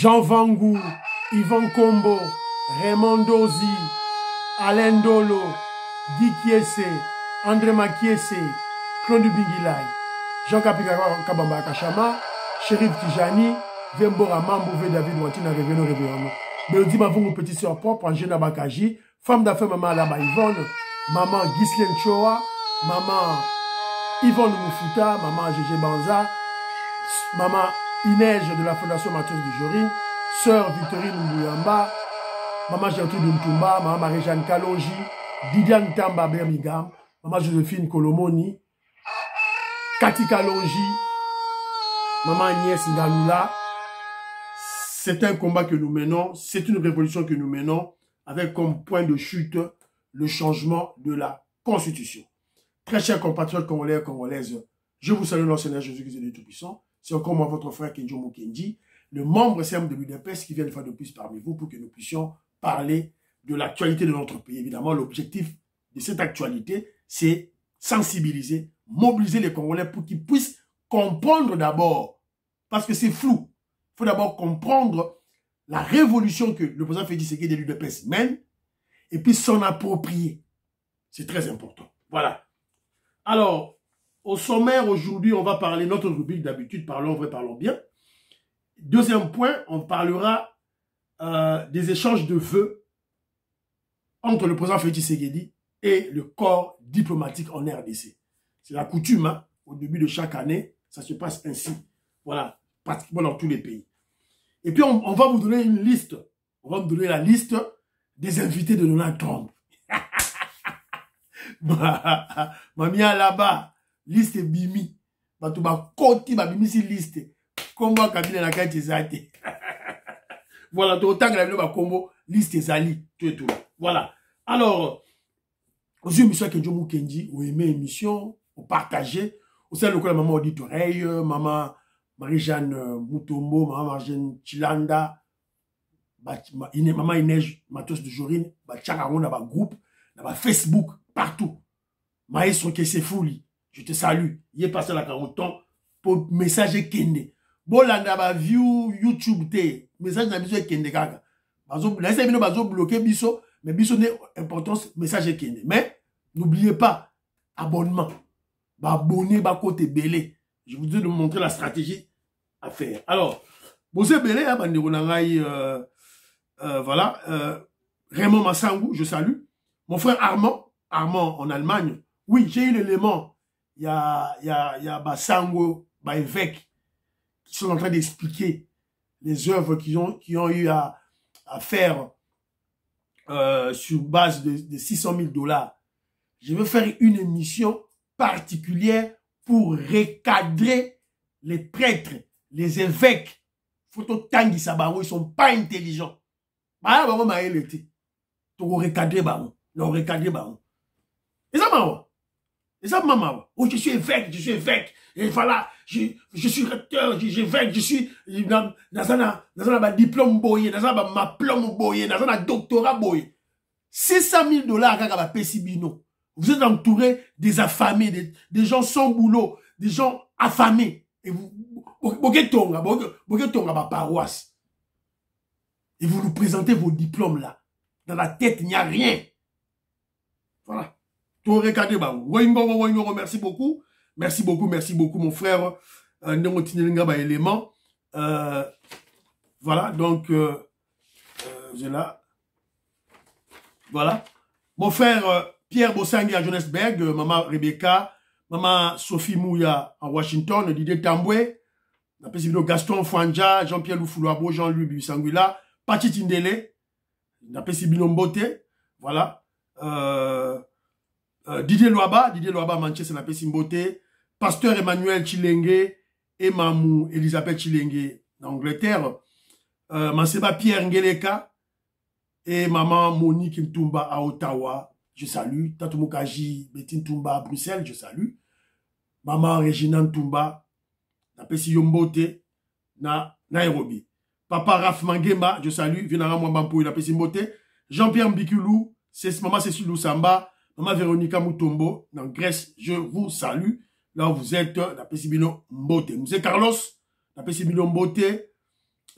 Jean Vangou, Yvan Kombo, Raymond Dozi, Alain Dolo, Guy Kiese, André Makiese, Claude Bingilai, Jean Kapika Kabamba Kachama, Chérif Tijani, Vembora Mambouvé David Wantina Révéno Révéno. Mais dit ma vous petite soeur propre, Angela Bakaji, femme d'affaires maman Alaba Yvonne, maman Ghislaine Choa, maman Yvonne Moufuta, maman Gégé Banza, maman Inès de la Fondation Mathieu de Jory, sœur Victorine Mbouyamba, maman Gertrude Mtumba, maman Marie-Jeanne Kalonji, Didiane Tamba Birmingham, maman Joséphine Kolomoni, Cathy Kalonji, maman Agnès Ngalula. C'est un combat que nous menons, c'est une révolution que nous menons avec comme point de chute le changement de la Constitution. Très chers compatriotes congolais et congolaises, je vous salue dans le Seigneur Jésus-Christ de Tout-Puissant. C'est encore moi, votre frère Kenjo Mukendi, le membre CM de l'UDPS qui vient une fois de plus parmi vous pour que nous puissions parler de l'actualité de notre pays. Évidemment, l'objectif de cette actualité, c'est sensibiliser, mobiliser les Congolais pour qu'ils puissent comprendre d'abord, parce que c'est flou. Il faut d'abord comprendre la révolution que le président Félix Tshisekedi de l'UDPS mène et puis s'en approprier. C'est très important. Voilà. Alors, au sommaire, aujourd'hui, on va parler, notre rubrique d'habitude, parlons vrai, parlons bien. Deuxième point, on parlera des échanges de vœux entre le président Félix Tshisekedi et le corps diplomatique en RDC. C'est la coutume, hein, au début de chaque année, ça se passe ainsi. Voilà, pratiquement dans tous les pays. Et puis, on va vous donner une liste. On va vous donner la liste des invités de Donald Trump. Mamia là-bas, liste Bimi. Batouba Koti, Bimi, c'est liste. Combo Kabila la carte Zate. Voilà, autant que la vidéo combo, liste Zali. Tout et tout. Voilà. Alors, aux yeux, monsieur Kenjo Mukendi, vous aimez l'émission, vous partagez. Vous savez, le maman Auditoreille, maman Marie-Jeanne Moutombo, maman Marjane Chilanda, maman Inès Matos de Jorine, Tchakaron dans le groupe, dans le Facebook, partout. Maïs Kesefouli, je te salue. Il est passé la caroton pour message Kende. Bolanda ba view YouTube te, message na biso Kende kaka. Bazo, là c'est bien bazo bloquer biso, mais biso n'est importance message Kende. Mais n'oubliez pas abonnement. Ba abonner ba côté belé. Je vous dis de vous montrer la stratégie à faire. Alors, Bosé Belé, voilà, Raymond Massangou, je salue. Mon frère Armand en Allemagne. Oui, j'ai eu l'élément. Il y a Bassango, évêque, qui sont en train d'expliquer les œuvres qu'ils ont eu à faire sur base de 600 000 $. Je veux faire une émission particulière pour recadrer les prêtres, les évêques. Photo Tanguy Sabaro, ils sont pas intelligents. Bah, bah, bah, il était. Tu recadrer, bah, non, recadrer, bah. Et ça, maman. Et ça, maman. Oh, je suis évêque. Et voilà, je suis recteur, j'évêque, je suis, dans un diplôme boyé, dans un diplôme boyé, dans un doctorat boyé. 600 000 $, à Pessibino. Vous êtes entouré des affamés, des gens sans boulot, des gens affamés. Et vous ma paroisse. Et vous nous présentez vos diplômes là. Dans la tête, il n'y a rien. Voilà. Merci beaucoup. Merci beaucoup, mon frère. Élément. Voilà, donc, j'ai là. Voilà. Mon frère Pierre Bossangui à Johannesburg, maman Rebecca, maman Sophie Mouya en Washington, Didier Tamboué, Gaston Fouanja, Jean-Pierre Loufoulouabo, Jean-Louis Bissangula, Pati Tindele, Mbote, voilà. Didier Loaba, Manchester, Mbote, Pasteur Emmanuel Chilenge et Mamou Elisabeth Chilenge d'Angleterre, Manseba Pierre Ngeleka et maman Monique Ntumba à Ottawa. Je salue. Tatou Mukaji, Betty Ntumba à Bruxelles, je salue. Maman Regina Ntumba, na Pessi Yombote, na Nairobi. Papa Raf Mangema, je salue. Vinara Mwambampo, na Pessi Mbote. Jean-Pierre Mbikulu, maman Cécile Lusamba, maman Véronica Mutombo, dans Grèce, je vous salue. Là où vous êtes, na Pessi Bino Mbote. Monsieur Carlos, na Pessi Bino Mbote.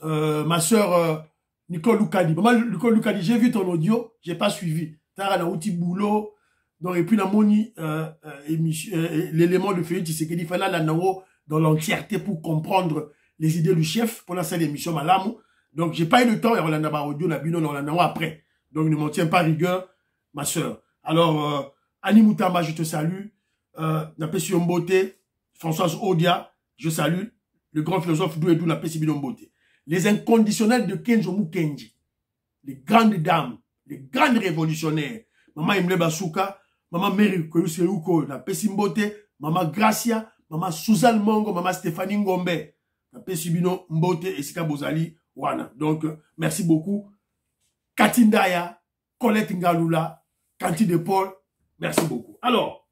ma soeur Nicole Loukadi. Maman Nicole Loukadi, j'ai vu ton audio, j'ai pas suivi. Tara na outil boulot. Donc, et puis, dans mon l'élément de Félix Tshisekedi, il fallait la dans l'entièreté pour comprendre les idées du chef pour cette émission Malamou. Donc, j'ai pas eu le temps, et on a audio, on a après. Donc, ne m'en tiens pas rigueur, ma soeur. Alors, Annie Moutamba, je te salue. Napesi Mbote, Françoise Odia, je salue. Le grand philosophe Douedou Napesi Mbote. Les inconditionnels de Kenzo Mukenji. Les grandes dames, les grandes révolutionnaires. Maman Emile Basuka, Maman Mary Koyuseuko, Napesi Mbote, Maman Gracia, Maman Suzanne Mongo, Maman Stéphanie Ngombe. Napesi Mbote et Sika Bozali, Wana. Donc, merci beaucoup. Katindaya, Colette Ngalula, Kanti de Paul, merci beaucoup. Alors,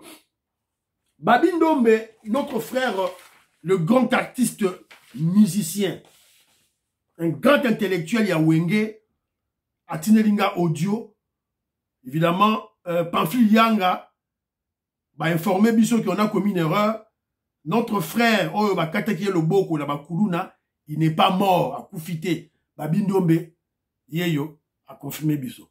Babindombe, notre frère, le grand artiste musicien, un grand intellectuel, Yawenge, Atinelinga Audio, évidemment, Pamphile Yanga, va informer Bisso qu'on a commis une erreur. Notre frère, oh, bah, Kateki Loboko, la Bakuluna, il n'est pas mort, à Koufité. Babindombe, Yeyo, a confirmé Bisso.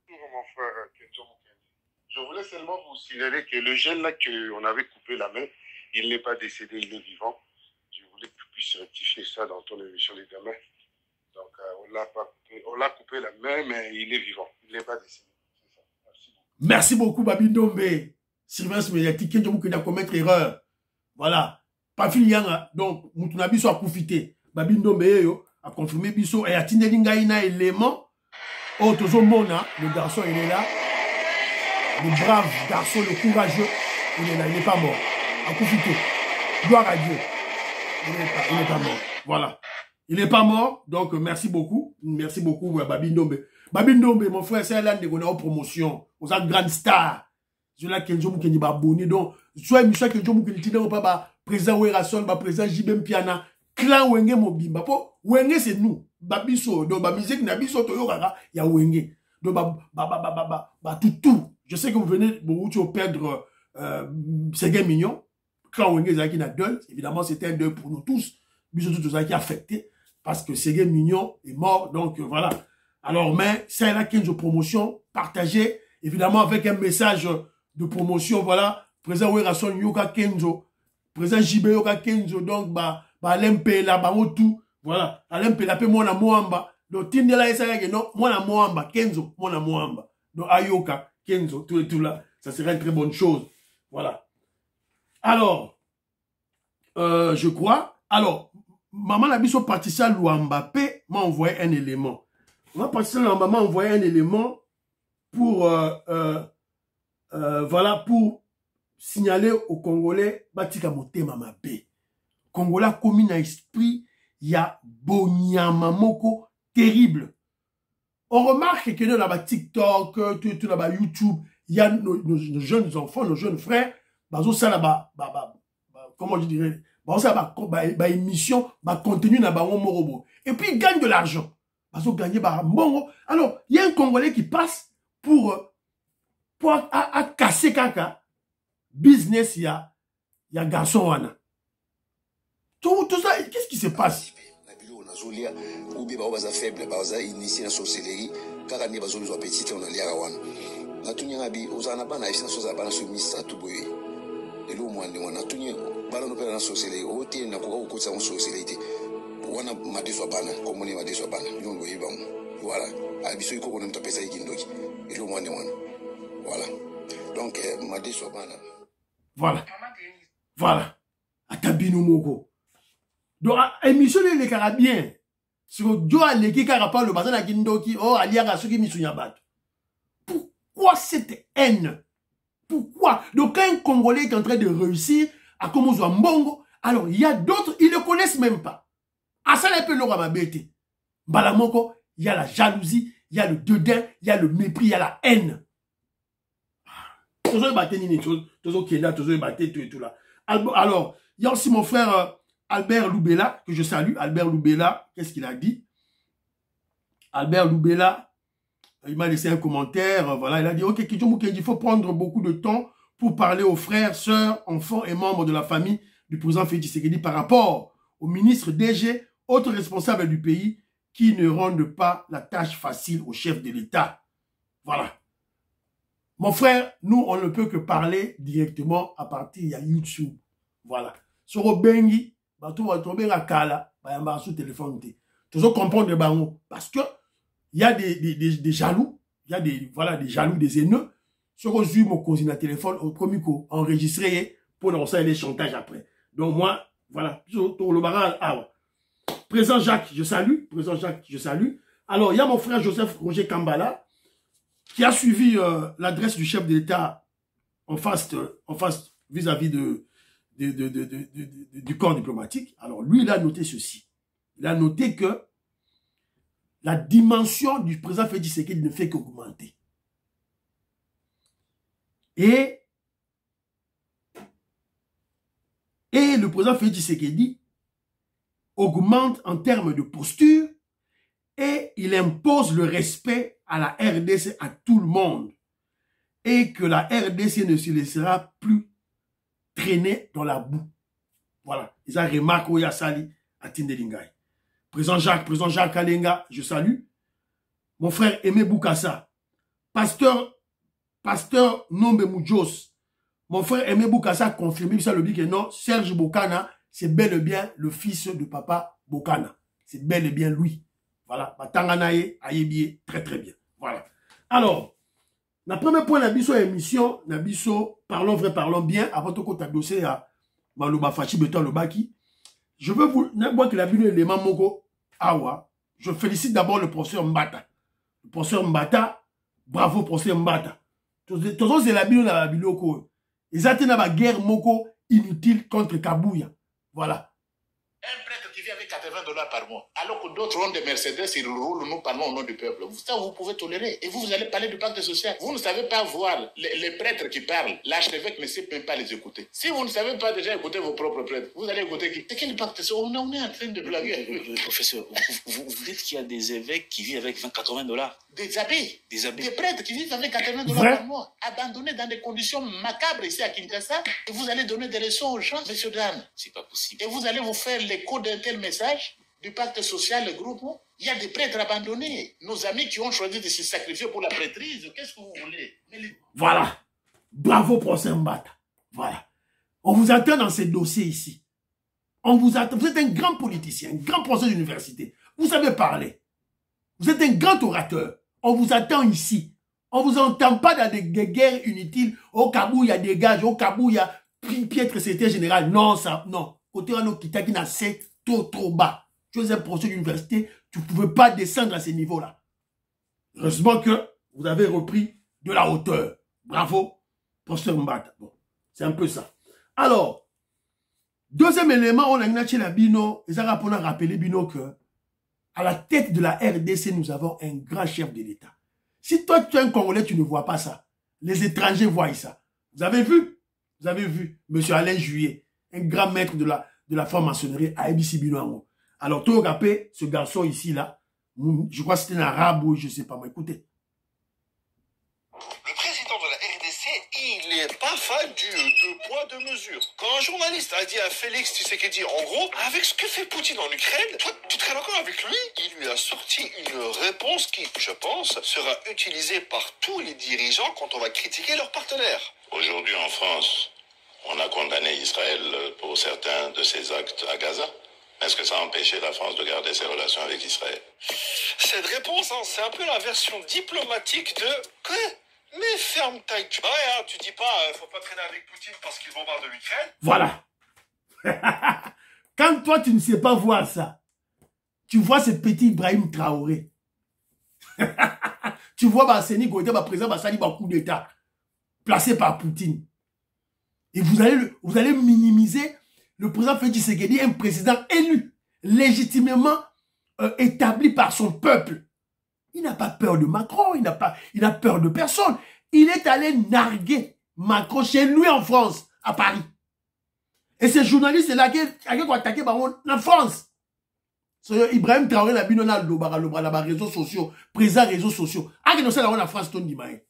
Mon frère Kenzo Mukendi. Je voulais seulement vous signaler que le jeune là qu'on avait coupé la main, il n'est pas décédé, il est vivant. Je voulais que tu puisses rectifier ça dans ton émission les gamins. Donc on l'a coupé la main, mais il est vivant, il n'est pas décédé. C'est ça. Merci beaucoup, Babindombe. Sylvain Médiatique, Kenzo Mukendi a commettre erreur. Voilà. Pamphile Yanga, donc, Moutouna Bisso a profité. Babindombe a confirmé Bisso et a Tinelinga ina élément. Oh, Tozo Mona, le garçon, il est là. Le brave garçon, le courageux, il est là, il n'est pas mort. A profité. Gloire à Dieu. Il n'est pas mort. Voilà. Il n'est pas mort, donc merci beaucoup. Merci beaucoup, Babindombe. Babindombe, mon frère, c'est l'un de nos promotions. Aux grande star. Je l'ai Kenzo Mukendi abonné. Donc, soit émission Kenzo Mukendi, pas président Werason, président Jibem Piana, clan Wenge Mobimba. Po, Wenge, c'est nous. Babiso, donc, ba musique, Nabiso, Toyokara, il y a Wenge. Donc, tout. Je sais que vous venez, vous perdre, Séguin Mignon. Clan Wenge, Zaki n'a deuil. Évidemment, c'était un deuil pour nous tous. Biso, tout ça qui a affecté. Parce que Séguin Mignon est mort. Donc, voilà. Alors, mais, c'est là Kenzo promotion, partagée, évidemment, avec un message de promotion, voilà. Président Werason Yoka Kenzo. Président Jibe Yoka Kenzo. Donc, Lempela, tout. Voilà. Lempela, pe mona Moamba. Donc, Tindela Esa non, mona Moamba. Kenzo, mona Moamba. Donc, Ayoka, Kenzo, tout et tout là. Ça serait une très bonne chose. Voilà. Alors, je crois. Alors, Maman Nabiso Patricia Luambapé m'a envoyé un élément. Maman Patricia Luambapé m'a envoyé un élément pour, voilà, pour signaler aux Congolais, Batika Motema Mabé. Congolais commis dans l'esprit, il y a Bonyamamoko terrible. On remarque que dans la TikTok, tout dans la YouTube, il y a nos jeunes enfants, nos jeunes frères, comment je dirais, émission, contenu dans le morobo. Et puis ils gagnent de l'argent. Alors, il y a un Congolais qui passe pour casser caca. Business, il y a garçon wana. Tout ça, qu'est-ce qui se passe? Ou bien baza faible, baza initié la sorcellerie, car on est besoin de petit, on a l'air à one. La tunia abi, aux anabana, ils sont à bana soumis à tout boy. Et l'eau moins de one, la tunia, balon de la sorcellerie, au thé, n'a pas au côté de la sorcellerie. Wana m'a dit soit bana, comme on est m'a dit soit bana, non, oui, bon. Voilà. Abisso, il faut qu'on aime taper ça, il guindoki. Et l'eau moins de one. Voilà. Donc, m'a dit soit bana. Voilà. Voilà. Atabino Moko. Donc, émission les Carabiens. Sur Joa Leki Carapa, le bazar à Kindoki, oh, Aliaga, ceux qui m'y pourquoi cette haine? Pourquoi? Donc, quand un Congolais est en train de réussir à commencer à Mbongo, alors, il y a d'autres, ils ne le connaissent même pas. À ça, il peut leur m'abêter. Balamoko, il y a la jalousie, il y a le dédain, il y a le mépris, il y a la haine. Toujours battre ni chose, toujours qui est là, toujours battre tout et tout là. Alors, il y a aussi mon frère Albert Loubela, que je salue. Albert Loubela, qu'est-ce qu'il a dit? Albert Loubela, il m'a laissé un commentaire, voilà, il a dit, ok, il faut prendre beaucoup de temps pour parler aux frères, sœurs, enfants et membres de la famille du président Félix Tshisekedi par rapport au ministre DG, autre responsable du pays, qui ne rendent pas la tâche facile au chef de l'État. Voilà. Mon frère, nous, on ne peut que parler directement à partir de YouTube. Voilà. Sur le bengi, tu vas tomber à Kala, sur téléphone. Tu dois comprendre le bango. Parce que il y a des jaloux, il y a des jaloux, des haineux. Sur le Zoom, mon cousin à téléphone, au premier coup, enregistré pour lancer les chantages après. Donc moi, voilà. Sur le barrage, Président Jacques, je salue. Président Jacques, je salue. Alors, il y a mon frère Joseph Roger Kambala qui a suivi l'adresse du chef de l'État en face vis-à-vis du corps diplomatique. Alors, lui, il a noté ceci. Il a noté que la dimension du président Félix Tshisekedi ne fait qu'augmenter. Et le président Félix Tshisekedi augmente en termes de posture et il impose le respect à la RDC à tout le monde et que la RDC ne se laissera plus traîner dans la boue. Voilà. Ils ont remarqué où il y a Sali à Tindelingay. Président Jacques Kalenga, je salue. Mon frère Aimé Boukassa, pasteur Nombe Moudjos. Mon frère Aimé Boukassa a confirmé ça le dit que non, Serge Bokana, c'est bel et bien le fils de papa Bokana. C'est bel et bien lui. Voilà. Batanganaye, Ayebie, très très bien. Voilà. Alors, le premier point de la émission, parlons vrai, parlons bien, avant tout qu'on dossier à Maloba Fachi Beton Lobaki. Je veux vous, n'importe que la bine élément Moko, Awa. Je félicite d'abord le professeur Mbata. Le professeur Mbata, bravo professeur Mbata. Tous les la bine dans la biloko. Ils ont une guerre Moko inutile contre Kabouya. Voilà. Un prêtre qui vit avec $80 par mois, alors que d'autres ont des Mercedes, ils roulent, nous parlons au nom du peuple. Ça, vous pouvez tolérer. Et vous allez parler du pacte social. Vous ne savez pas voir les prêtres qui parlent. L'archevêque ne sait même pas les écouter. Si vous ne savez pas déjà écouter vos propres prêtres, vous allez écouter qui? C'est quel pacte social? On est en train de blaguer. Professeur, vous dites qu'il y a des évêques qui vivent avec $80. Des abbés. Des prêtres qui vivent avec $80 par mois, abandonnés dans des conditions macabres ici à Kinshasa, et vous allez donner des leçons aux gens, messieurs, dames. C'est pas possible. Et vous allez vous faire l'écho d'un tel message du pacte social, le groupe. Il y a des prêtres abandonnés. Nos amis qui ont choisi de se sacrifier pour la prêtrise, qu'est-ce que vous voulez? Voilà. Bravo, professeur Mbata. Voilà. On vous attend dans ces dossiers ici. On vous attend. Vous êtes un grand politicien, un grand professeur d'université. Vous savez parler. Vous êtes un grand orateur. On vous attend ici. On ne vous entend pas dans des guerres inutiles. Au Kabou, il y a des gages. Au Kabou, il y a Piètre Secrétaire Général. Non, ça, non. Côté Rano Kitaki n'a c'est trop bas. Tu es un professeur d'université. Tu ne pouvais pas descendre à ces niveaux-là. Heureusement que vous avez repris de la hauteur. Bravo, professeur Mbata. Bon, c'est un peu ça. Alors, deuxième élément, on a la Bino. Et ça a rappelé Bino que à la tête de la RDC, nous avons un grand chef de l'État. Si toi, tu es un Congolais, tu ne vois pas ça. Les étrangers voient ça. Vous avez vu? Vous avez vu M. Alain Juillet, un grand maître de la franc-maçonnerie à ABC Binoango. Alors, toi, regardez, ce garçon ici, là, je crois que c'était un arabe ou je ne sais pas, mais écoutez. Le président de la RDC, il n'est pas fan du deux poids, deux mesures. Quand un journaliste a dit à Félix Tshisekedi, en gros, avec ce que fait Poutine en Ukraine, toi, tu traînes encore avec lui? Il lui a sorti une réponse qui, je pense, sera utilisée par tous les dirigeants quand on va critiquer leurs partenaires. Aujourd'hui, en France, on a condamné Israël pour certains de ses actes à Gaza. Est-ce que ça a empêché la France de garder ses relations avec Israël? Cette réponse, hein, c'est un peu la version diplomatique de... Quoi? Mais ferme ta gueule. Ouais, hein, tu dis pas, faut pas traîner avec Poutine parce qu'il bombarde l'Ukraine. Voilà. Quand toi, tu ne sais pas voir ça, tu vois ce petit Ibrahim Traoré. Tu vois Basseni Goïta, président Bassani, coup d'État, placé par Poutine. Et vous allez minimiser le président Félix Tshisekedi, un président élu, légitimement établi par son peuple. Il n'a pas peur de Macron, il n'a peur de personne. Il est allé narguer Macron chez lui en France, à Paris. Et ces journalistes-là qui ont attaqué en France. Ibrahim Traoré n'a pas de réseaux sociaux, président réseaux sociaux. Ah, que nous sommes en France, ton dimaï.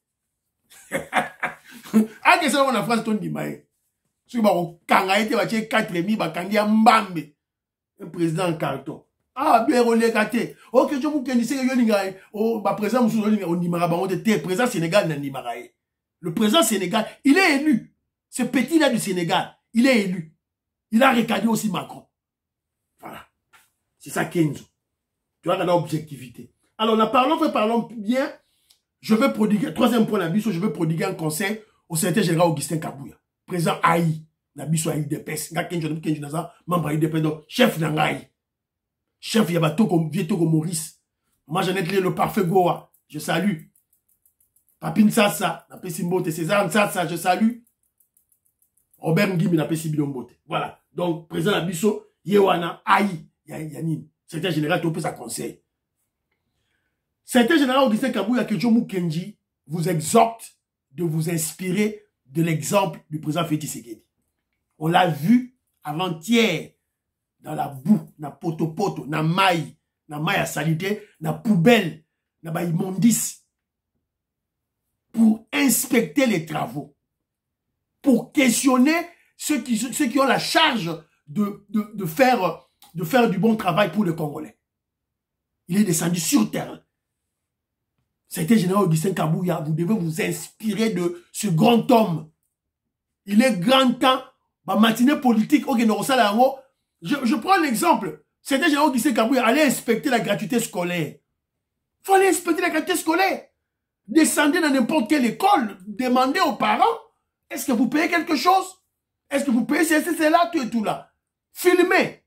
Ah, que nous sommes en France, ton dimaï. Si vous avez 4 000, un président en carton. Ah, bien, on est gâté. Ok, je vous dis que oh, bah, président président Sénégal n'a le président Sénégal, il est élu. Ce petit-là du Sénégal, il est élu. Il a recadré aussi Macron. Voilà. C'est ça Kenzo. Tu vois, l'objectivité. Alors, parlons bien. Je vais prodiguer, troisième point, je vais prodiguer un conseil au secrétaire général Augustin Kabouya. Président Aïe. Nabiso Aïe de PES. Membre Aïe de PES. Chef d'Angaï. Chef Yabato comme Vietoko Maurice. Moi, j'en ai clé le parfait Goa. Je salue. Papine Sassa. Napé Simbote. César Sassa. Je salue. Robert Ngimi Napé Sibilombote. Voilà. Donc, président Nabiso, Yewana Aïe. Yanine. Secrétaire général, tu peux sa conseil. Secrétaire général Augustin Kabouya Kedjomou Kenji vous exhorte de vous inspirer de l'exemple du président Félix Tshisekedi. On l'a vu avant-hier dans la boue, na poto, na maille à salité, na poubelle, na ba immondice, pour inspecter les travaux, pour questionner ceux qui ont la charge de faire du bon travail pour les Congolais. Il est descendu sur terre. C'était général Augustin Kabouya, vous devez vous inspirer de ce grand homme. Il est grand temps, ma matinée politique, je prends l'exemple. C'était général Augustin Kabouya, allez inspecter la gratuité scolaire. Il faut aller inspecter la gratuité scolaire. Descendez dans n'importe quelle école, demandez aux parents, est-ce que vous payez quelque chose? Est-ce que vous payez c'est là, tout et tout là? Filmez,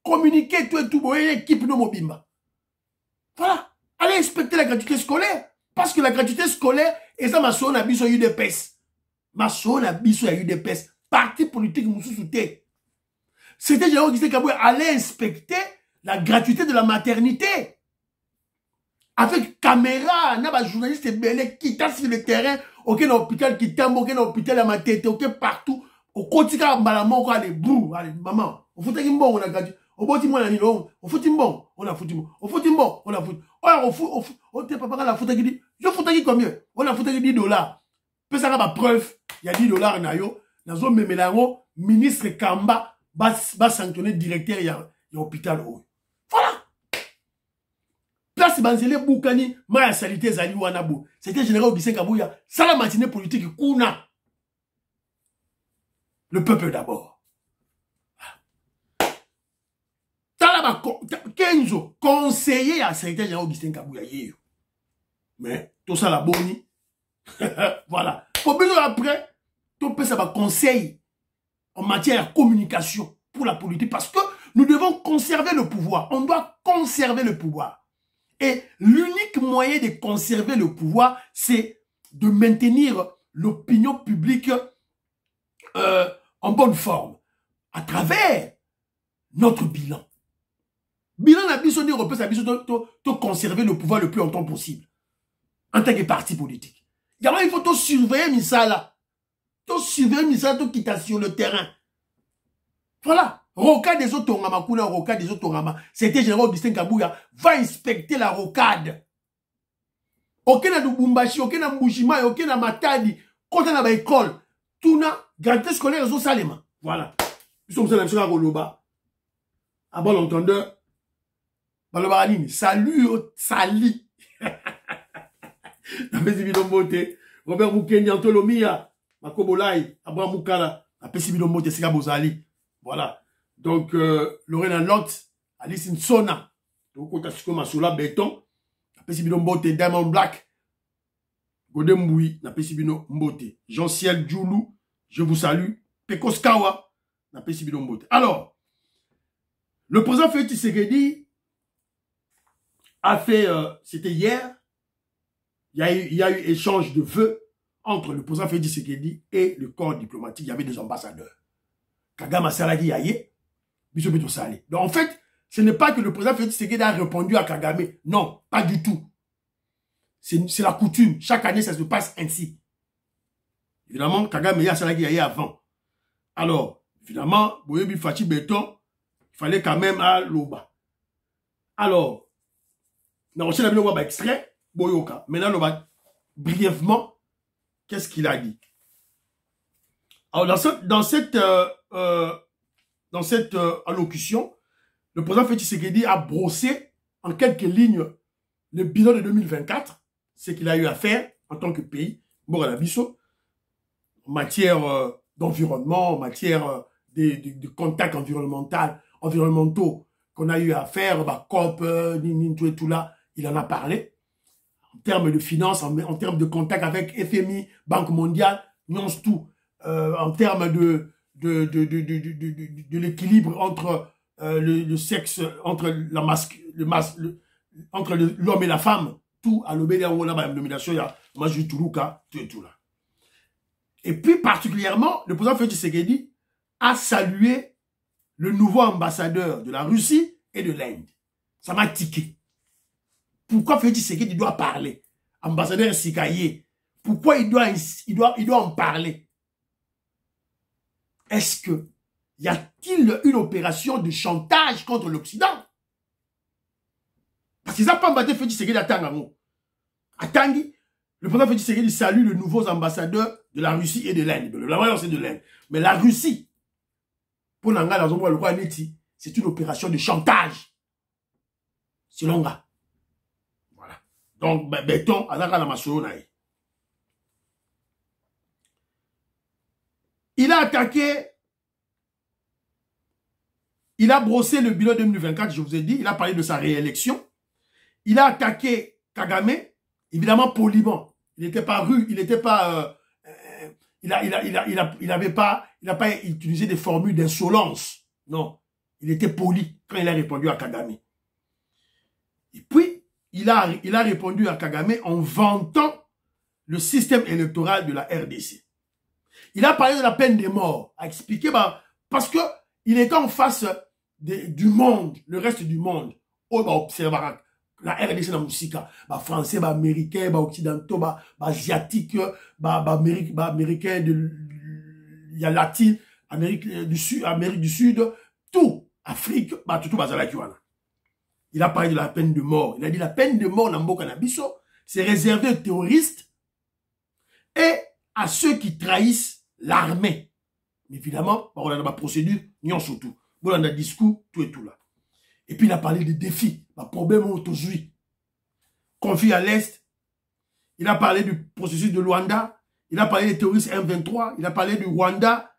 communiquez, tout et tout, équipe de Mobimba. Voilà. Allez inspecter la gratuité scolaire. Parce que la gratuité scolaire, et ça m'a sonné à biso UDPS. Ma sonné à biso UDPS. Parti politique moussou souté. C'était général Augustin Kabouya, allez inspecter la gratuité de la maternité. Avec caméra, n'a pas journaliste belé qui tasse sur le terrain, aucun hôpital qui tombe, aucun hôpital à ma tête, aucun partout. Au quotidien, malamon, quoi, les bouts, allez, maman, on fout un bon, on a gratuité. Au boti moi on fout bon, on a foutu bon. Au fout bon, on a foutu. Oh, on te papa la foutu qui dit, je foutu qui combien? On a foutu qui $10. Peu ça va preuve, il y a $10 na yo, na zo memelango, ministre Kamba va sanctionner directeur il y a hôpital. Voilà. Place Banzele Boukani, Maya Salité Zali Wanabo. C'était général Augustin Kabouya, ça la matinée politique Kuna. Le peuple d'abord. Kenzo, conseiller à secrétaire général Augustin Kabouya. Mais, tout ça la boni. Voilà. Pour besoin après, tout ça va conseil en matière de communication pour la politique. Parce que nous devons conserver le pouvoir. On doit conserver le pouvoir. Et l'unique moyen de conserver le pouvoir, c'est de maintenir l'opinion publique en bonne forme. À travers notre bilan. Bilan n'a biso européen, ça biso de conserver le pouvoir le plus longtemps possible. En tant que parti politique. Il faut surveiller Misala. Surveiller Misala, tout quitter sur le terrain. Voilà. Rocade des autres Tongama, Kuna, rocade des autres Tongama. C'était général Augustin Kabouya. Va inspecter la rocade. Aucun na Lubumbashi, aucun na Mbushima, aucun na Matadi. Quand on a une école, tout na gratuité scolaire au Salema. Voilà. Nous sommes dans la Goloba. À bon entendeur. Salut, sali. Robert Moukeni, Antolomia, Makobolai, Abraham Moukala, Apesibidombote, Sika Bozali. Voilà. Donc, Lorena Lot, Alice Nsona, Toko Masula Béton, Apesibidombote, Diamond Black, Godemboui, Apesibidombote, Jean-Ciel Djoulou, je vous salue, Pekoskawa, Apesibidombote. Alors, le président Félix Tshisekedi a fait, c'était hier, il y a eu échange de vœux entre le président Félix Tshisekedi et le corps diplomatique. Il y avait des ambassadeurs. Kagame Saladi Yaye, Bisobito Salé. Donc en fait, ce n'est pas que le président Félix Tshisekedi a répondu à Kagame. Non, pas du tout. C'est la coutume. Chaque année, ça se passe ainsi. Évidemment, Kagame Ya Saladi Yaye avant. Alors, évidemment, Boyebi Fachi Béton, il fallait quand même à l'Oba. Alors, on a un extrait, Boyoka. Maintenant, brièvement, qu'est-ce qu'il a dit? Alors, dans cette allocution, le président Félix Tshisekedi a brossé en quelques lignes le bilan de 2024, ce qu'il a eu à faire en tant que pays, en matière d'environnement, en matière de contacts environnementaux qu'on a eu à faire, COP, tout là, il en a parlé. En termes de finances, en termes de contact avec FMI, Banque mondiale, tout, en termes de l'équilibre entre le sexe, entre entre l'homme et la femme, tout à l'obédience, on a la nomination, il y a Maju Tourouka, tout là. Et puis particulièrement, le président Félix Tshisekedi a salué le nouveau ambassadeur de la Russie et de l'Inde. Ça m'a tiqué. Pourquoi Félix Tshisekedi doit parler? Ambassadeur Sikaye, pourquoi il doit en parler? Est-ce que y a-t-il une opération de chantage contre l'Occident? Parce qu'ils n'ont pas battu Félix Tshisekedi à Tangango. À Tanguy, le président Félix Tshisekedi salue les nouveaux ambassadeurs de la Russie et de l'Inde. La voyance c'est de l'Inde. Mais la Russie, pour Nanga, dans le roi Neti, c'est une opération de chantage. Selon Nga. Voilà. Donc, béton, à la Masounaï. Il a attaqué, il a brossé le bilan 2024, je vous ai dit, il a parlé de sa réélection. Il a attaqué Kagame, évidemment poliment. Il n'était pas rude, il n'était pas... il n'a pas utilisé des formules d'insolence. Non, il était poli quand il a répondu à Kagame. Et puis, il a répondu à Kagame en vantant le système électoral de la RDC. Il a parlé de la peine de mort, a expliqué, parce que il était en face du monde, le reste du monde. Oh, observer la RDC dans Moussika, français, américain, occidentaux, asiatique, américain, il y a latine, Amérique du Sud, tout, Afrique, tout il a parlé de la peine de mort. Il a dit la peine de mort dans Mboka Nabiso, c'est réservé aux terroristes et à ceux qui trahissent l'armée. Évidemment, on a la procédure, non surtout. On a un discours, tout et tout là. Et puis il a parlé des défis, le problème aujourd'hui. Conflit à l'Est. Il a parlé du processus de Luanda. Il a parlé des terroristes M23. Il a parlé du Rwanda,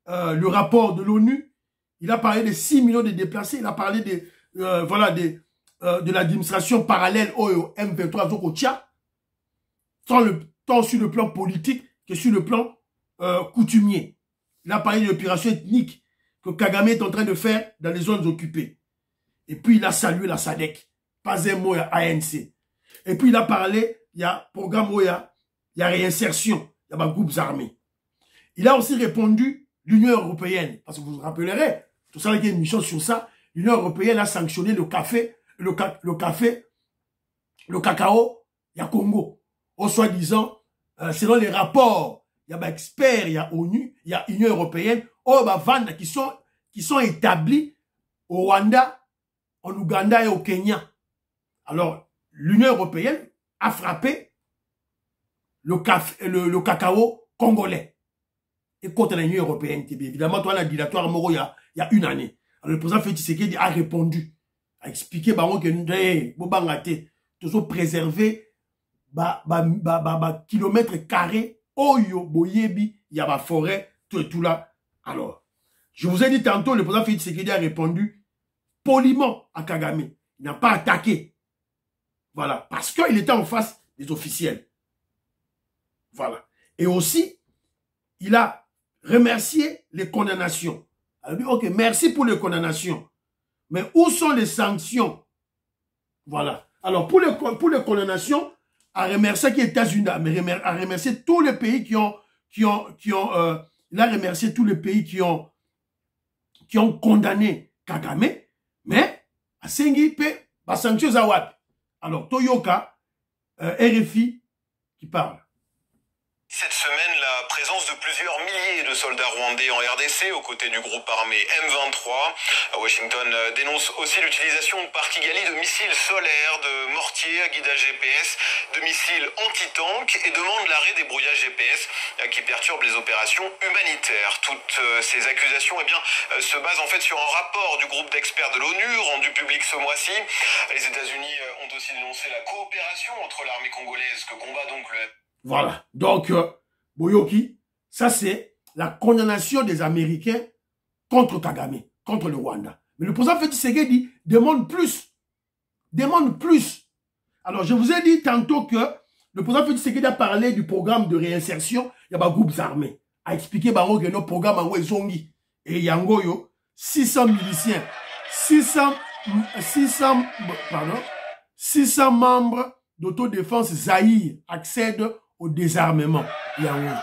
le rapport de l'ONU. Il a parlé des 6 millions de déplacés. Il a parlé de l'administration parallèle au M23 au Tchad. Tant sur le plan politique que sur le plan coutumier. Il a parlé de l'opération ethnique que Kagame est en train de faire dans les zones occupées. Et puis il a salué la SADC. Pas un mot à ANC. Et puis il a parlé, il y a programme où il y a réinsertion, il y a des groupes armés. Il a aussi répondu l'Union européenne. Parce que vous vous rappellerez, tout ça, il y a une mission sur ça. L'Union européenne a sanctionné le cacao, il y a Congo. Au soi-disant, selon les rapports, il y a des experts, il y a ONU, il y a Union européenne, qui sont établis au Rwanda, en Ouganda et au Kenya. Alors, l'Union européenne a frappé le cacao congolais. Et contre l'Union européenne, évidemment, toi, la dilatoire Moro, il y a une année. Alors, le président Félix Tshisekedi a répondu, a expliqué, que toujours préserver, kilomètres carrés, oyo, boyebi, il y a ma forêt, tout là. Alors, je vous ai dit tantôt, le président Félix Tshisekedi a répondu poliment à Kagame. Il n'a pas attaqué. Voilà. Parce qu'il était en face des officiels. Voilà. Et aussi, il a remercié les condamnations. Il a dit, ok, merci pour les condamnations. Mais où sont les sanctions? Voilà. Alors, pour les condamnations, à remercier les États-Unis, à remercier tous les pays il a remercié tous les pays qui ont condamné Kagame. Mais, à Sengi, la sanction Zawad. Alors, Toyoka, RFI, qui parle. Cette semaine, la présence de plusieurs milliers de soldats rwandais en RDC aux côtés du groupe armé M23. Washington dénonce aussi l'utilisation par Kigali de missiles solaires, de mortiers à guidage GPS, de missiles anti-tank et demande l'arrêt des brouillages GPS qui perturbent les opérations humanitaires. Toutes ces accusations se basent en fait sur un rapport du groupe d'experts de l'ONU rendu public ce mois-ci. Les États-Unis ont aussi dénoncé la coopération entre l'armée congolaise que combat donc le... Voilà, donc Boyoki, ça c'est la condamnation des Américains contre Kagame, contre le Rwanda. Mais le président Félix Tshisekedi demande plus. Demande plus. Alors, je vous ai dit tantôt que le président Félix Tshisekedi a parlé du programme de réinsertion. Il y a des groupes armés. A expliqué que notre programme en Wezongi et Yangoyo, 600 miliciens, 600 membres d'autodéfense Zaïre accèdent au désarmement. Yangoyo.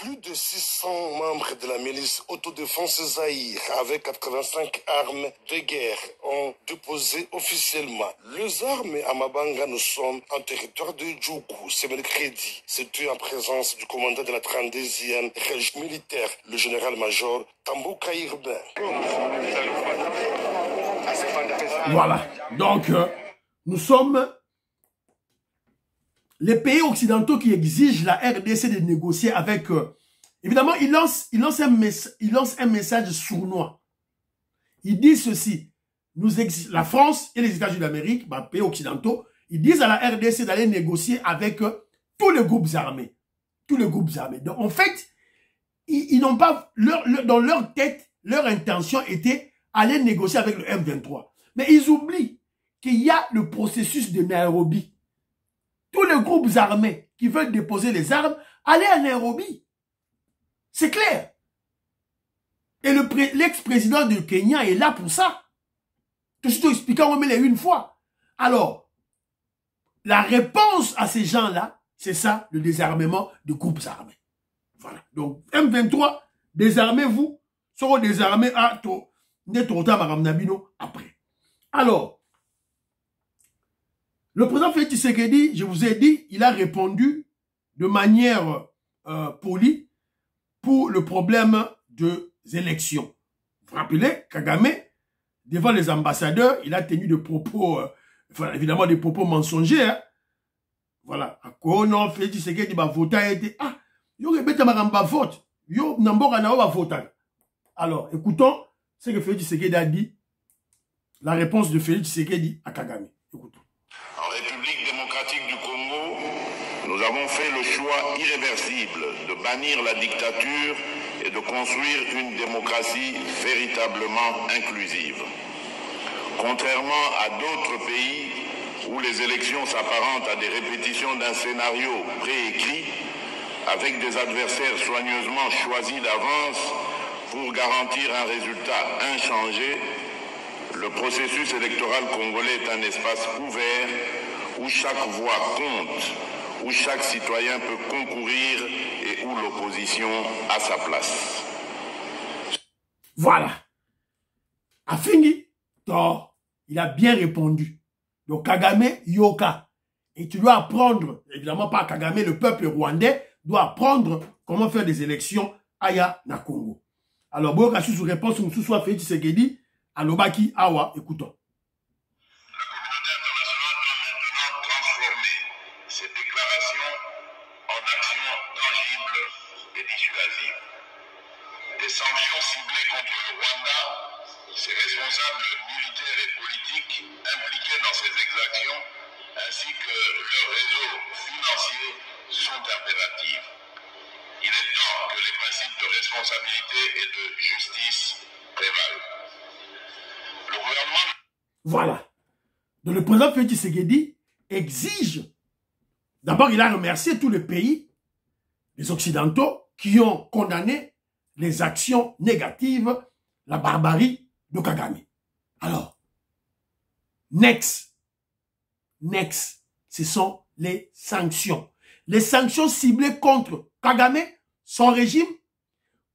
Plus de 600 membres de la milice autodéfense Zaïre avec 85 armes de guerre ont déposé officiellement leurs armes à Mabanga. Nous sommes en territoire de Djougou. Ce mercredi, c'était en présence du commandant de la 32e région militaire, le général-major Tambouka Irben. Voilà. Donc, nous sommes les pays occidentaux qui exigent la RDC de négocier avec... évidemment, ils lancent un message sournois. Ils disent ceci. La France et les États-Unis d'Amérique, pays occidentaux, ils disent à la RDC d'aller négocier avec tous les groupes armés. Tous les groupes armés. Donc, en fait, ils n'ont pas... dans leur tête, leur intention était aller négocier avec le M23. Mais ils oublient qu'il y a le processus de Nairobi. Tous les groupes armés qui veulent déposer les armes, allez à Nairobi. C'est clair. Et l'ex-président du Kenya est là pour ça. Tout ce que expliquant, on met les une fois. Alors, la réponse à ces gens-là, c'est ça, le désarmement des groupes armés. Voilà. Donc, M23, désarmez-vous. Seront désarmés à après. Alors, le président Félix Tshisekedi, je vous ai dit, il a répondu de manière polie pour le problème des élections. Vous vous rappelez, Kagame, devant les ambassadeurs, il a tenu des propos, évidemment des propos mensongers. Hein. Voilà. Non, Félix Tshisekedi va voter a été yo rebeta maramba vote. Yo namboka na va voter. Alors, écoutons ce que Félix Tshisekedi a dit. La réponse de Félix Tshisekedi à Kagame. Écoutons. En République démocratique du Congo, nous avons fait le choix irréversible de bannir la dictature et de construire une démocratie véritablement inclusive. Contrairement à d'autres pays où les élections s'apparentent à des répétitions d'un scénario préécrit, avec des adversaires soigneusement choisis d'avance pour garantir un résultat inchangé, le processus électoral congolais est un espace ouvert où chaque voix compte, où chaque citoyen peut concourir et où l'opposition a sa place. Voilà. Afingi, il a bien répondu. Donc Kagame, Yoka. Et tu dois apprendre, évidemment pas Kagame, le peuple rwandais doit apprendre comment faire des élections aya na Congo. Alors, Boyoka sous réponse, sous soit Félix Tshisekedi, Alobaki, Awa, écoutons. La communauté internationale doit maintenant transformer ces déclarations en actions tangibles et dissuasives. Des sanctions ciblées contre le Rwanda, ses responsables militaires et politiques impliqués dans ces exactions, ainsi que leurs réseaux financiers sont impératifs. Il est temps que les principes de responsabilité et de justice prévalent. Le gouvernement... Voilà. Donc le président Félix Tshisekedi exige, d'abord il a remercié tous les pays, les occidentaux, qui ont condamné les actions négatives, la barbarie de Kagame. Alors, next, ce sont les sanctions. Les sanctions ciblées contre Kagame, son régime,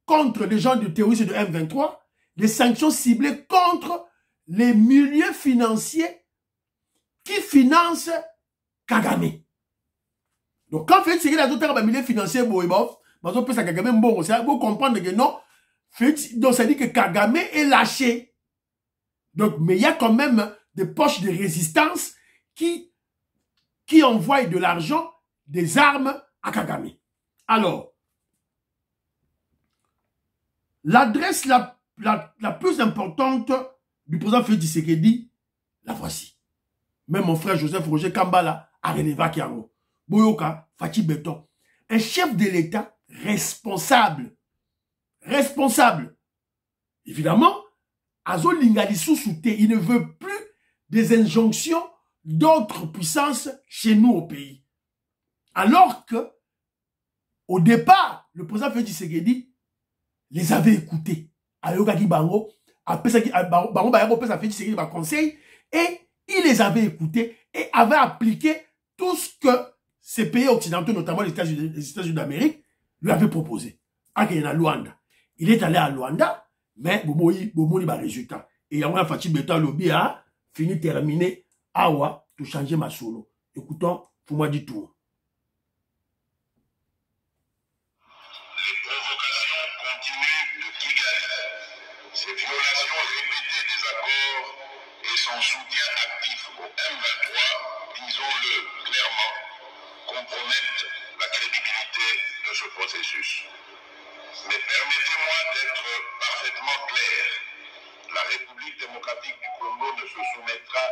contre les gens du terrorisme de M23, les sanctions ciblées contre les milieux financiers qui financent Kagame. Donc quand Félix Tshisekedi a tout un milieu financier, vous comprendre que non, donc ça dit que Kagame est lâché. Donc, mais il y a quand même des poches de résistance qui envoient de l'argent, des armes à Kagame. Alors, l'adresse la plus importante du président Félix Tshisekedi, la voici. Même mon frère Joseph Roger Kambala a relevé Kiango. Boyoka, Fati Beton. Un chef de l'État responsable. Responsable. Évidemment, Azo Lingalisu Souté, il ne veut plus des injonctions d'autres puissances chez nous au pays. Alors que, au départ, le président Félix Tshisekedi les avait écoutés. Ayokaki Bango, Bango Bayabo Pesa Félix Tshisekedi va conseil, et il les avait écoutés et avait appliqué tout ce que ces pays occidentaux, notamment les États-Unis d'Amérique, lui avaient proposé. À Luanda. Il est allé à Luanda, mais Bomoyi va résultat. Et Yamona Fati Beton Lobby a fini terminé. Awa, tout changer ma solo. Écoutons, pour moi du tout. Les provocations continues de Kigali, ces violations répétées des accords et son soutien actif au M23, disons-le clairement, compromettent la crédibilité de ce processus. Mais permettez-moi d'être parfaitement clair. La République démocratique du Congo ne se soumettra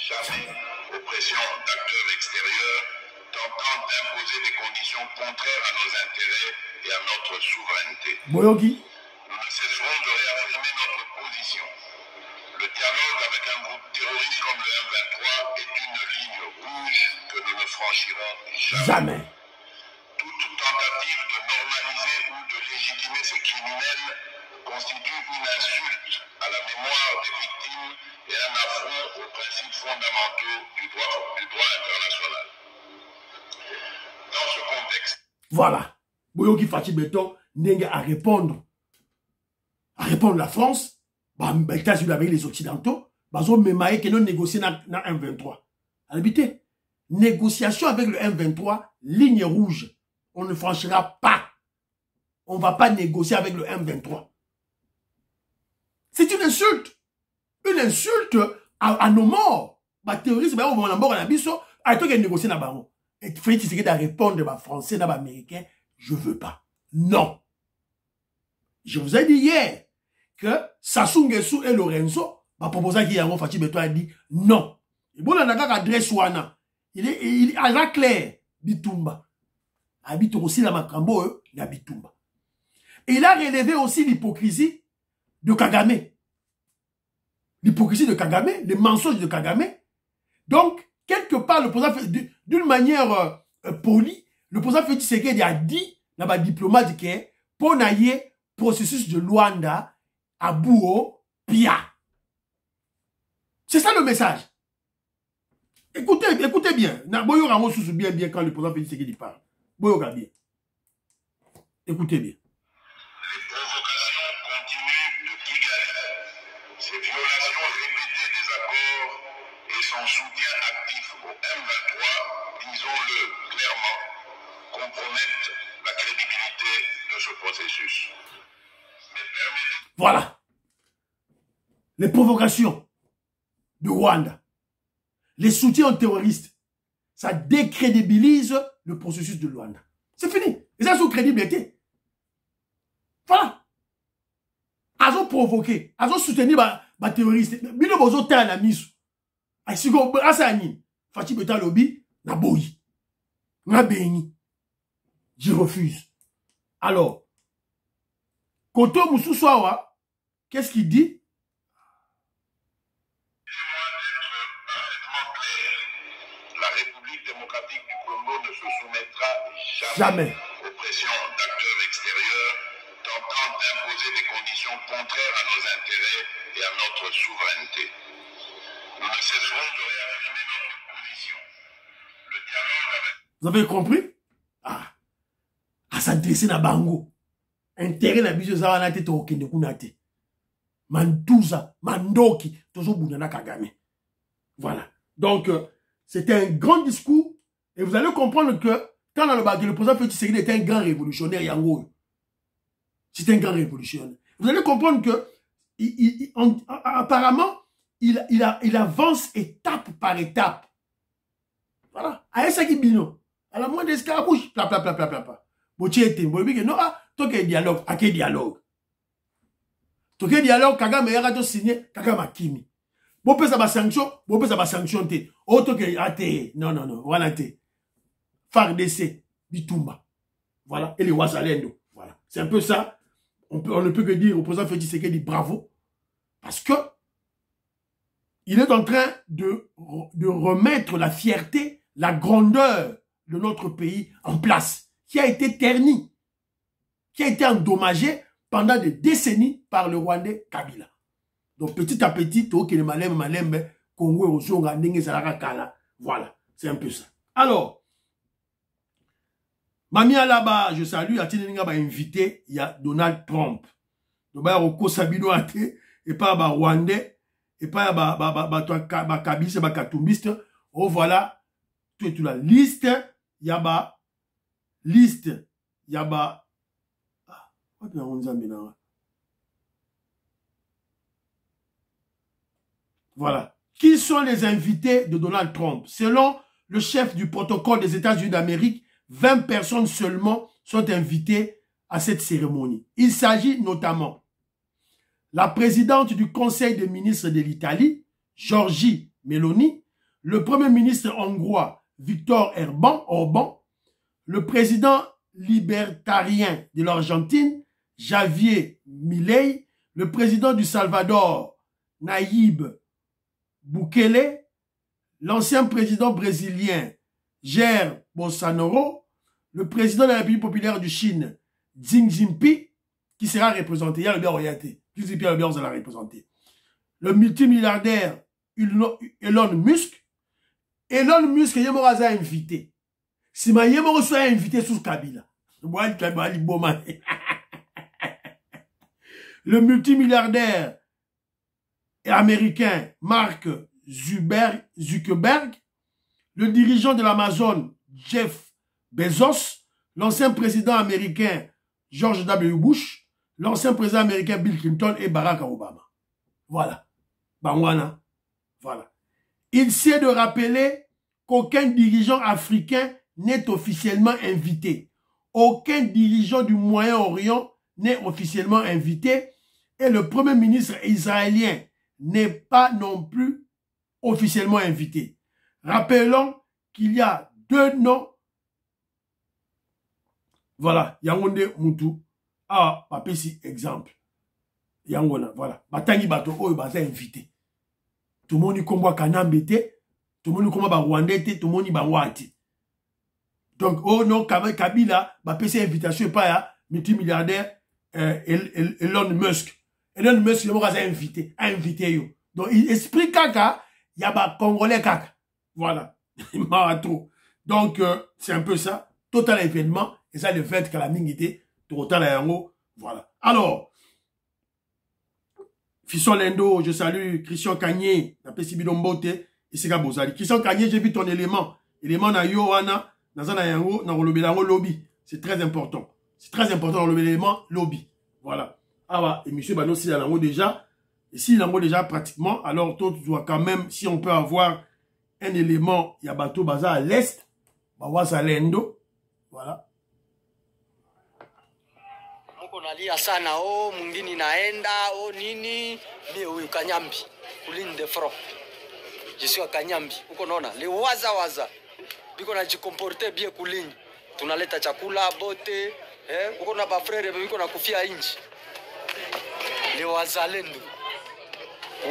jamais aux pressions d'acteurs extérieurs tentant d'imposer des conditions contraires à nos intérêts et à notre souveraineté. Boyogi. Nous ne cesserons de réaffirmer notre position. Le dialogue avec un groupe terroriste comme le M23 est une ligne rouge que nous ne franchirons jamais. Toute tentative de normaliser ou de légitimer ces criminels constitue une insulte à la mémoire des victimes et un affront aux principes fondamentaux du droit international. Dans ce contexte... Voilà. Boyogi Fati Beton, Nengue à répondre. À répondre la France, les États-Unis avec les Occidentaux, ils ont même que nous négocier dans M23. Habité. Négociation avec le M23, ligne rouge. On ne franchira pas. On ne va pas négocier avec le M23. C'est une insulte. Une insulte à nos morts. Les terroristes, ils vont négocier avec eux. Et Félix Tshisekedi à répondre aux Français, aux Américains, je ne veux pas. Non. Je vous ai dit hier que Sassou Nguesso et Lorenzo, proposé qui Yango Fati Beton a dit non. Et bon, on a adresse Wana. Il a clair. Bitumba. Habite aussi la Macambo, il a Bitumba. Et il a relevé aussi l'hypocrisie de Kagame. L'hypocrisie de Kagame, les mensonges de Kagame. Donc, quelque part, le président, d'une manière polie, le président Félix Tshisekedi a dit, dans la diplomate, que pour nailler processus de Luanda à Bouo, Pia. C'est ça le message. Écoutez bien. Boyo Ramos sous bien quand le président Félix Tshisekedi parle. Boyo bien. Écoutez bien. Les provocations continues de Kigali, ces violations répétées des accords et son soutien actif au M23, disons-le clairement, compromettent la crédibilité de ce processus. Mais voilà. Les provocations de Rwanda, les soutiens aux terroristes, ça décrédibilise le processus de Luanda. C'est fini. Et ça, sous crédibilité. Voilà. Ils ont provoqué, ils ont soutenu les terroristes. Ils ont soutenu la mise. Ils ont soutenu Fati Beton Lobby, na boyi. Na béni. Je refuse. Alors, Koto Moussoussawa, qu'est-ce qu'il dit? La République démocratique du Congo ne se soumettra jamais aux pressions d'acteurs extérieurs tentant d'imposer des conditions contraires à nos intérêts et à notre souveraineté. Nous ne cesserons de réaffirmer notre position. Le dialogue avec... Vous avez compris? Ah. À s'adresser na bango. Intérêt na biso za wana te to okende kuna te. Mantuza, mandoki, tozo bunana Kagame. Voilà. Donc, c'était un grand discours. Et vous allez comprendre que Tant dans le bac, le président Félix Tshisekedi était un grand révolutionnaire, Yango. C'est un grand révolutionnaire. Vous allez comprendre que, apparemment, il avance étape par étape. Voilà. À ça qui bino. À la moindre escarabouche, pla. Botiete, non, toi quel dialogue, à quel dialogue? Toi quel dialogue, Kagame a rato signé, Kagame Kimi. Bon, peut ça va sanction, Oh, toi quel athée. Non, voilà, FARDC, Bitumba. Voilà. Et les Ouazalendo. Voilà. C'est un peu ça. On ne peut que dire au président Félix Tshisekedi bravo. Parce que il est en train de remettre la fierté, la grandeur de notre pays en place, qui a été ternie, qui a été endommagée pendant des décennies par le Rwandais Kabila. Donc petit à petit, Congo, voilà, c'est un peu ça. Alors, Mami Alaba, je salue, invité, il y a Donald Trump. Donc, et pas Rwandais, et pas Kabila, c'est Katumbiste. Oh, voilà, tout la liste, il y a liste, il y a voilà. Qui sont les invités de Donald Trump? Selon le chef du protocole des États-Unis d'Amérique, 20 personnes seulement sont invitées à cette cérémonie. Il s'agit notamment la présidente du Conseil des ministres de l'Italie, Giorgia Meloni, le premier ministre hongrois, Viktor Orban, le président libertarien de l'Argentine, Javier Milei, le président du Salvador, Nayib Bukele, l'ancien président brésilien, Jair Bolsonaro, le président de la République populaire du Chine, Xi Jinping, qui sera représenté. Il y a le bien orienté. Xi Jinping sera représenté. Le multimilliardaire Elon Musk. Elon Musk, il y a invité. Si ma yémo soit invité sous Kabila. Le multimilliardaire américain Mark Zuckerberg, le dirigeant de l'Amazon Jeff Bezos, l'ancien président américain George W. Bush, l'ancien président américain Bill Clinton et Barack Obama. Voilà. Bangwana. Voilà. Il s'est de rappeler qu'aucun dirigeant africain n'est officiellement invité. Aucun dirigeant du Moyen-Orient n'est officiellement invité et le premier ministre israélien n'est pas non plus officiellement invité. Rappelons qu'il y a 2 noms. Voilà, Yangonde Moutou. Ah, papa ici, exemple. Yangona, voilà. Batangi bato, oh, baza invité. Tout le monde y combat Kanambete, tout le monde y combat Rwandais, tout le monde y Wati. Donc, oh non, Kabila, papa ici, invitation, pas ya, multimilliardaire, Elon Musk. Elon Musk, il y a invité, yo. Donc, il explique kaka, il y a ba Congolais kaka. Voilà. Il m'a trop. Donc, c'est un peu ça. Total événement. Et ça, le fait que la mingité, total à yango. Voilà. Alors, Fisson Lendo, je salue Christian Kanye, la Pessibidombote, et c'est Bozali. Christian Kanye, j'ai vu ton élément. Élément na Yohana, na yango, na rolobelango lobby. C'est très important. C'est très important dans l'élément lobby. Voilà. Ah bah, et monsieur Bano, s'il y a l'ango déjà, et s'il y a l'ango déjà pratiquement, alors toi, tu dois quand même, si on peut avoir un élément, il y a Bateau Baza à l'est, Bawaza Lendo, voilà. Moko nalia sana, oh, mungini naenda, oh, nini, mie huyu Kanyambi, Kuline de Front. Je suis à Kanyambi, uko naona, le waza, biko na jikomporte bie Kuline. Tunaleta chakula, bote, uko na bafrere, biko na kufia inji. Le wazalendo.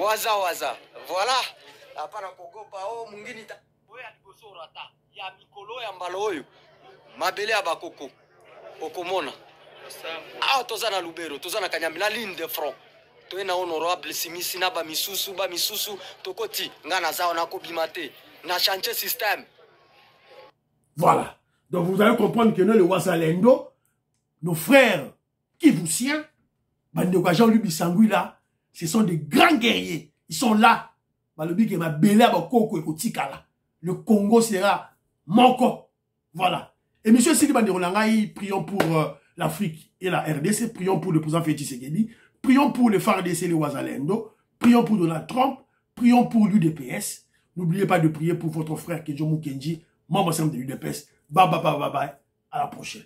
Waza. Voilà. Hapana kogopa, oh, mungini ta. Oya libosora ta. Ya mikolo ya mbalo oyo. Mabele ya bakoko. Okomona. Ah, tozana Lubero, tozana Kanyambi, la ligne de front. Toena honorable simisi na ba misusu, tokoti, ngana zao na kobimate. Na chantier système. Voilà. Donc vous allez comprendre que nous, le Wazalendo, nos frères Kivusiens, Bandeko Jean-Louis Bissangui là, ce sont des grands guerriers. Ils sont là. Le Congo sera Moko. Voilà. Et M. Sidi Banderolangaï, prions pour l'Afrique et la RDC, prions pour le président Félix Tshisekedi, prions pour le FARDC et le Ouazalendo, prions pour Donald Trump, prions pour l'UDPS. N'oubliez pas de prier pour votre frère Kedjo Mukenji, membre de l'UDPS. Bye bye bye bye bye. À la prochaine.